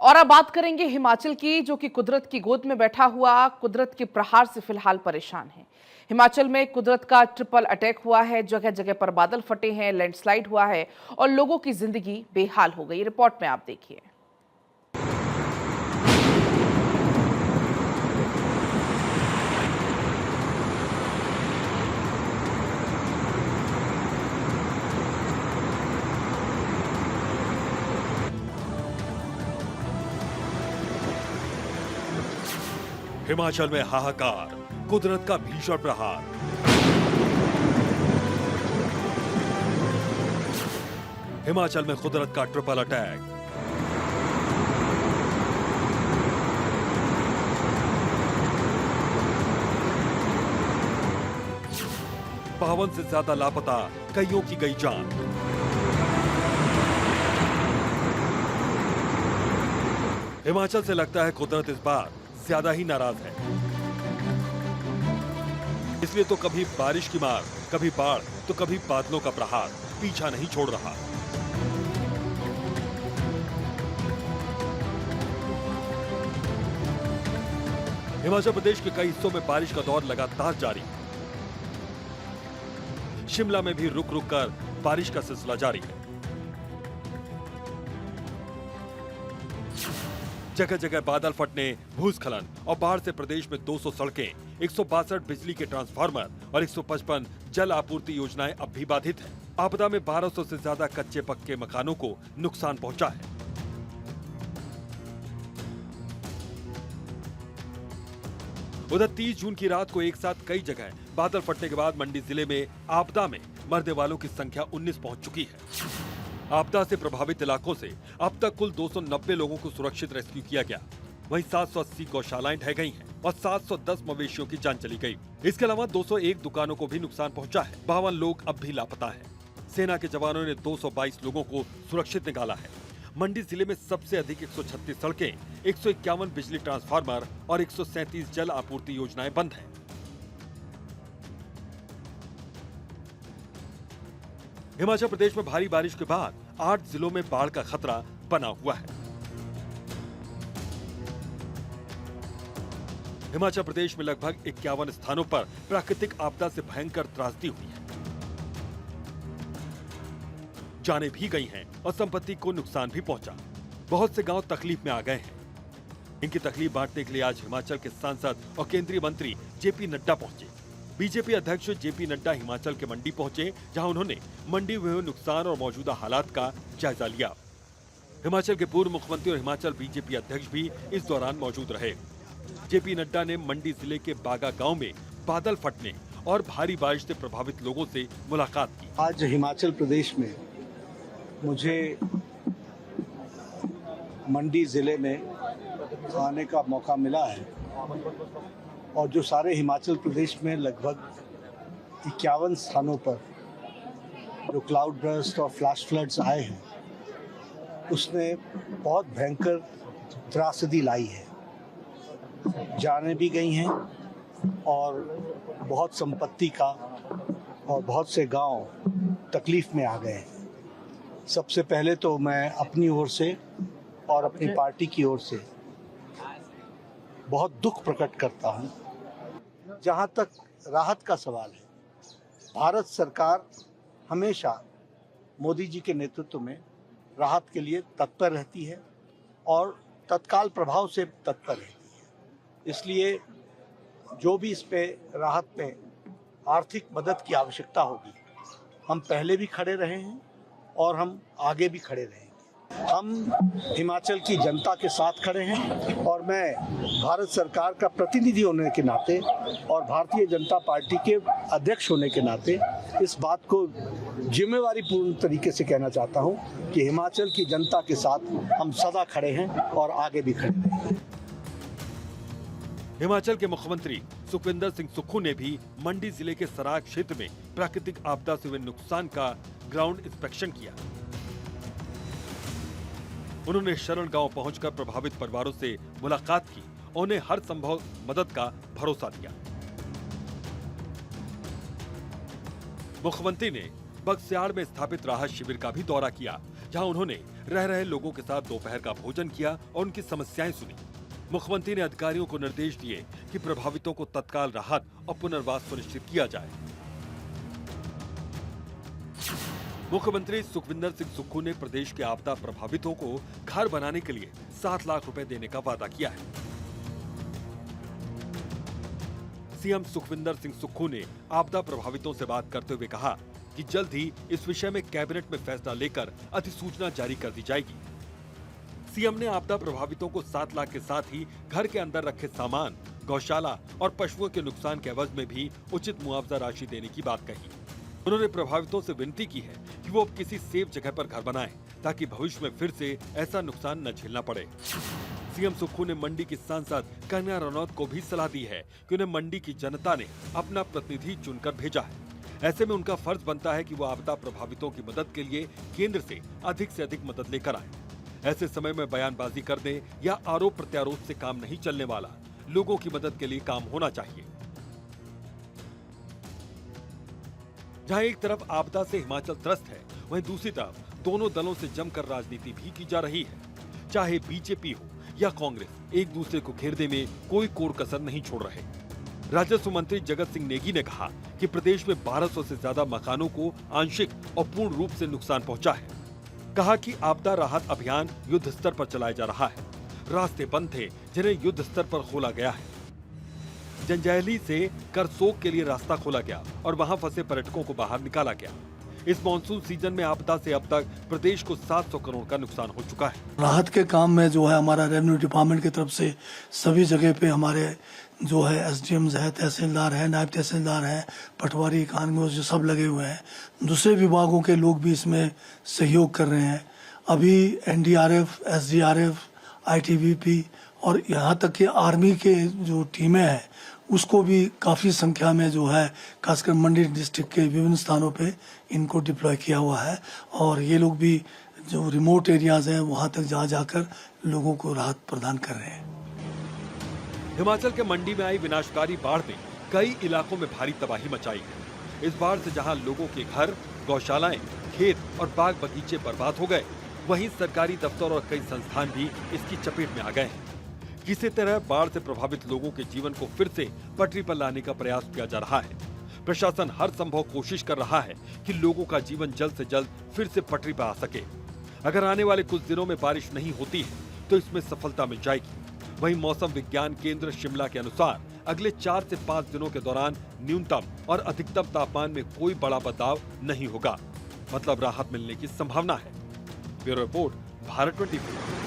और अब बात करेंगे हिमाचल की, जो कि कुदरत की गोद में बैठा हुआ कुदरत के प्रहार से फिलहाल परेशान है। हिमाचल में कुदरत का ट्रिपल अटैक हुआ है। जगह जगह पर बादल फटे हैं, लैंडस्लाइड हुआ है और लोगों की जिंदगी बेहाल हो गई। रिपोर्ट में आप देखिए। हिमाचल में हाहाकार, कुदरत का भीषण प्रहार। हिमाचल में कुदरत का ट्रिपल अटैक। बावन से ज्यादा लापता, कईयों की गई जान। हिमाचल से लगता है कुदरत इस बार ज्यादा ही नाराज है। इसलिए तो कभी बारिश की मार, कभी बाढ़, तो कभी बादलों का प्रहार पीछा नहीं छोड़ रहा। हिमाचल प्रदेश के कई हिस्सों में बारिश का दौर लगातार जारी है। शिमला में भी रुक रुक कर बारिश का सिलसिला जारी है। जगह जगह बादल फटने, भूस्खलन और बाढ़ से प्रदेश में 200 सड़कें, 162 बिजली के ट्रांसफार्मर और 155 जल आपूर्ति योजनाएं अब भी बाधित हैं। आपदा में 1200 से ज्यादा कच्चे पक्के मकानों को नुकसान पहुंचा है। उधर 30 जून की रात को एक साथ कई जगह बादल फटने के बाद मंडी जिले में आपदा में मरने वालों की संख्या 19 पहुंच चुकी है। आपदा से प्रभावित इलाकों से अब तक कुल 290 लोगों को सुरक्षित रेस्क्यू किया गया। वहीं 780 गौशालाएं ढह गई हैं और 710 मवेशियों की जान चली गई। इसके अलावा 201 दुकानों को भी नुकसान पहुंचा है। 52 लोग अब भी लापता हैं। सेना के जवानों ने 222 लोगों को सुरक्षित निकाला है। मंडी जिले में सबसे अधिक 136 सड़कें, 151 बिजली ट्रांसफार्मर और 137 जल आपूर्ति योजनाएं बंद हैं। हिमाचल प्रदेश में भारी बारिश के बाद 8 जिलों में बाढ़ का खतरा बना हुआ है। हिमाचल प्रदेश में लगभग 51 स्थानों पर प्राकृतिक आपदा से भयंकर त्रासदी हुई है। जानें भी गई हैं और संपत्ति को नुकसान भी पहुंचा। बहुत से गांव तकलीफ में आ गए हैं। इनकी तकलीफ बांटने के लिए आज हिमाचल के सांसद और केंद्रीय मंत्री जेपी नड्डा पहुंचे। बीजेपी अध्यक्ष जेपी नड्डा हिमाचल के मंडी पहुंचे, जहां उन्होंने मंडी में हुए नुकसान और मौजूदा हालात का जायजा लिया। हिमाचल के पूर्व मुख्यमंत्री और हिमाचल बीजेपी अध्यक्ष भी इस दौरान मौजूद रहे। जेपी नड्डा ने मंडी जिले के बागा गांव में बादल फटने और भारी बारिश से प्रभावित लोगों से मुलाकात की। आज हिमाचल प्रदेश में मुझे मंडी जिले में आने का मौका मिला है और जो सारे हिमाचल प्रदेश में लगभग 51 स्थानों पर जो क्लाउड बर्स्ट और फ्लैश फ्लड्स आए हैं, उसने बहुत भयंकर त्रासदी लाई है। जानें भी गई हैं और बहुत संपत्ति का और बहुत से गांव तकलीफ में आ गए हैं। सबसे पहले तो मैं अपनी ओर से और अपनी पार्टी की ओर से बहुत दुख प्रकट करता हूं। जहां तक राहत का सवाल है, भारत सरकार हमेशा मोदी जी के नेतृत्व में राहत के लिए तत्पर रहती है और तत्काल प्रभाव से तत्पर रहती है। इसलिए जो भी इस पे राहत में आर्थिक मदद की आवश्यकता होगी, हम पहले भी खड़े रहे हैं और हम आगे भी खड़े रहेंगे। हम हिमाचल की जनता के साथ खड़े हैं और मैं भारत सरकार का प्रतिनिधि होने के नाते और भारतीय जनता पार्टी के अध्यक्ष होने के नाते इस बात को जिम्मेवारी पूर्ण तरीके से कहना चाहता हूं कि हिमाचल की जनता के साथ हम सदा खड़े हैं और आगे भी खड़े रहेंगे। हिमाचल के मुख्यमंत्री सुखविंदर सिंह सुक्खू ने भी मंडी जिले के सराग क्षेत्र में प्राकृतिक आपदा से हुए नुकसान का ग्राउंड इंस्पेक्शन किया। उन्होंने शरण गांव पहुंचकर प्रभावित परिवारों से मुलाकात की और उन्हें हर संभव मदद का भरोसा दिया। मुख्यमंत्री ने बगस्याड़ में स्थापित राहत शिविर का भी दौरा किया, जहां उन्होंने रह रहे लोगों के साथ दोपहर का भोजन किया और उनकी समस्याएं सुनी। मुख्यमंत्री ने अधिकारियों को निर्देश दिए कि प्रभावितों को तत्काल राहत और पुनर्वास सुनिश्चित किया जाए। मुख्यमंत्री सुखविंदर सिंह सुक्खू ने प्रदेश के आपदा प्रभावितों को घर बनाने के लिए 7 लाख रुपए देने का वादा किया है। सीएम सुखविंदर सिंह सुक्खू ने आपदा प्रभावितों से बात करते हुए कहा कि जल्द ही इस विषय में कैबिनेट में फैसला लेकर अधिसूचना जारी कर दी जाएगी। सीएम ने आपदा प्रभावितों को 7 लाख के साथ ही घर के अंदर रखे सामान, गौशाला और पशुओं के नुकसान के एवज में भी उचित मुआवजा राशि देने की बात कही। उन्होंने प्रभावितों से विनती की है कि वो अब किसी सेफ जगह पर घर बनाएं ताकि भविष्य में फिर से ऐसा नुकसान न झेलना पड़े। सीएम सुक्खू ने मंडी की सांसद कन्या रनौत को भी सलाह दी है कि उन्हें मंडी की जनता ने अपना प्रतिनिधि चुनकर भेजा है। ऐसे में उनका फर्ज बनता है कि वो आपदा प्रभावितों की मदद के लिए केंद्र से अधिक मदद लेकर आए। ऐसे समय में बयानबाजी करने या आरोप प्रत्यारोप से काम नहीं चलने वाला, लोगों की मदद के लिए काम होना चाहिए। जहां एक तरफ आपदा से हिमाचल त्रस्त है, वहीं दूसरी तरफ दोनों दलों से जमकर राजनीति भी की जा रही है। चाहे बीजेपी हो या कांग्रेस, एक दूसरे को घेरने में कोई कोर कसर नहीं छोड़ रहे। राजस्व मंत्री जगत सिंह नेगी ने कहा कि प्रदेश में 1200 से ज्यादा मकानों को आंशिक और पूर्ण रूप से नुकसान पहुंचा है। कहा कि आपदा राहत अभियान युद्ध स्तर पर चलाया जा रहा है। रास्ते बंद थे जिन्हें युद्ध स्तर पर खोला गया है। जंजैहली से करसोग के लिए रास्ता खोला गया और वहां फंसे पर्यटकों को बाहर निकाला गया। इस मानसून सीजन में आपदा से अब तक प्रदेश को 700 करोड़ का नुकसान हो चुका है। राहत के काम में जो है हमारा रेवेन्यू डिपार्टमेंट की तरफ से सभी जगह पे हमारे जो है एसडीएम्स है, तहसीलदार है, नायब तहसीलदार है, पटवारी, कानून जो सब लगे हुए हैं। दूसरे विभागों के लोग भी इसमें सहयोग कर रहे हैं। अभी एनडीआरएफ, एसडीआरएफ, आईटीबीपी और यहाँ तक कि आर्मी के जो टीमें हैं उसको भी काफ़ी संख्या में जो है खासकर मंडी डिस्ट्रिक्ट के विभिन्न स्थानों पे इनको डिप्लॉय किया हुआ है और ये लोग भी जो रिमोट एरियाज हैं वहाँ तक जाकर लोगों को राहत प्रदान कर रहे हैं। हिमाचल के मंडी में आई विनाशकारी बाढ़ ने कई इलाकों में भारी तबाही मचाई है। इस बाढ़ से जहां लोगों के घर, गौशालाएं, खेत और बाग बगीचे बर्बाद हो गए, वहीं सरकारी दफ्तर और कई संस्थान भी इसकी चपेट में आ गए हैं। किसी तरह बाढ़ से प्रभावित लोगों के जीवन को फिर से पटरी पर लाने का प्रयास किया जा रहा है। प्रशासन हर संभव कोशिश कर रहा है कि लोगों का जीवन जल्द से जल्द फिर से पटरी पर आ सके। अगर आने वाले कुछ दिनों में बारिश नहीं होती है तो इसमें सफलता मिल जाएगी। वहीं मौसम विज्ञान केंद्र शिमला के अनुसार अगले 4 से 5 दिनों के दौरान न्यूनतम और अधिकतम तापमान में कोई बड़ा बदलाव नहीं होगा, मतलब राहत मिलने की संभावना है। Bureau report, Bharat 24।